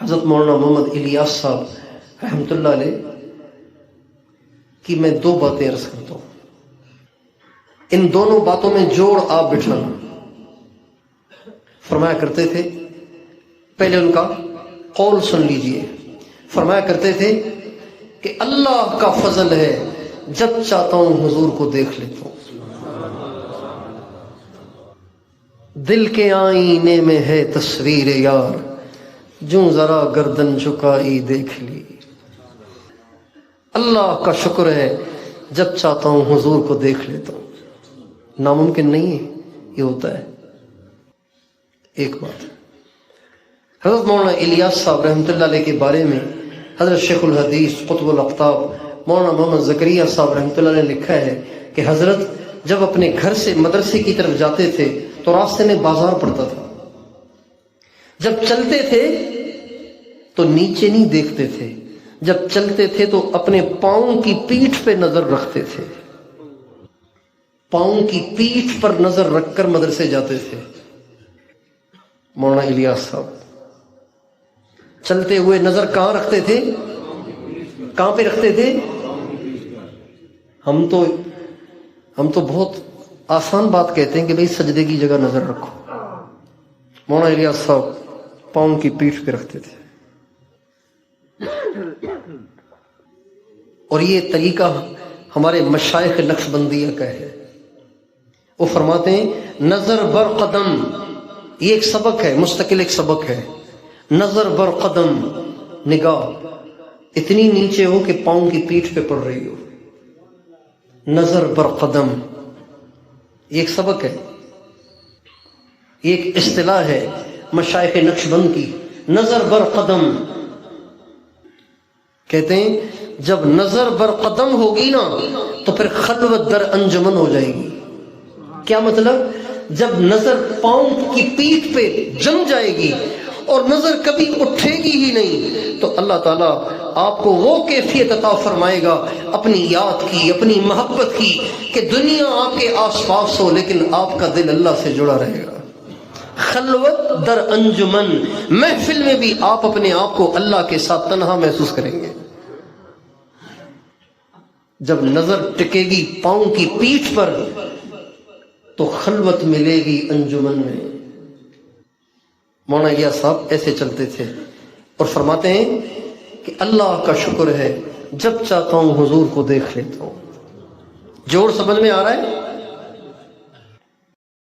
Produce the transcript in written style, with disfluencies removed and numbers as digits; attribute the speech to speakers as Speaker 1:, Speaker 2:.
Speaker 1: حضرت مولانا محمد الیاس صاحب رحمۃ اللہ علیہ کی میں دو باتیں عرض کرتا ہوں، ان دونوں باتوں میں جوڑ آپ بٹھانا۔ فرمایا کرتے تھے، پہلے ان کا قول سن لیجئے، فرمایا کرتے تھے کہ اللہ کا فضل ہے، جب چاہتا ہوں حضور کو دیکھ لیتا ہوں، دل کے آئینے میں ہے تصویر یار، جو ذرا گردن جھکائی دیکھ لی۔ اللہ کا شکر ہے جب چاہتا ہوں حضور کو دیکھ لیتا ہوں۔ ناممکن نہیں ہے، یہ ہوتا ہے۔ ایک بات، حضرت مولانا الیاس صاحب رحمۃ اللہ علیہ کے بارے میں حضرت شیخ الحدیث قطب الاقطاب مولانا محمد زکریا صاحب رحمۃ اللہ علیہ نے لکھا ہے کہ حضرت جب اپنے گھر سے مدرسے کی طرف جاتے تھے تو راستے میں بازار پڑتا تھا، جب چلتے تھے تو نیچے نہیں دیکھتے تھے، جب چلتے تھے تو اپنے پاؤں کی پیٹھ پہ نظر رکھتے تھے، پاؤں کی پیٹھ پر نظر رکھ کر مدرسے جاتے تھے۔ مولانا الیاس صاحب چلتے ہوئے نظر کہاں رکھتے تھے؟ کہاں پہ رکھتے تھے؟ ہم تو بہت آسان بات کہتے ہیں کہ بھئی سجدے کی جگہ نظر رکھو، مولانا الیاس صاحب پاؤں کی پیٹھ پہ رکھتے تھے۔ اور یہ طریقہ ہمارے مشائخ نقشبندیہ کا ہے۔ وہ فرماتے ہیں نظر بر قدم، یہ ایک سبق ہے، مستقل ایک سبق ہے۔ نظر بر قدم، نگاہ اتنی نیچے ہو کہ پاؤں کی پیٹھ پہ پڑ رہی ہو، نظر بر قدم، یہ ایک سبق ہے، یہ ایک اصطلاح ہے مشائخ نقشبند کی، نظر بر قدم۔ کہتے ہیں جب نظر بر قدم ہوگی نا تو پھر خلوت در انجمن ہو جائے گی۔ کیا مطلب؟ جب نظر پاؤں کی پیٹھ پہ جم جائے گی اور نظر کبھی اٹھے گی ہی نہیں تو اللہ تعالیٰ آپ کو وہ کیفیت عطا فرمائے گا اپنی یاد کی، اپنی محبت کی، کہ دنیا آپ کے آس پاس ہو لیکن آپ کا دل اللہ سے جڑا رہے گا۔ خلوت در انجمن، محفل میں بھی آپ اپنے آپ کو اللہ کے ساتھ تنہا محسوس کریں گے۔ جب نظر ٹکے گی پاؤں کی پیٹھ پر تو خلوت ملے گی انجمن میں۔ مولانا الیاس صاحب ایسے چلتے تھے اور فرماتے ہیں کہ اللہ کا شکر ہے جب چاہتا ہوں حضور کو دیکھ لیتا ہوں۔ جوڑ سمجھ میں آ رہا ہے؟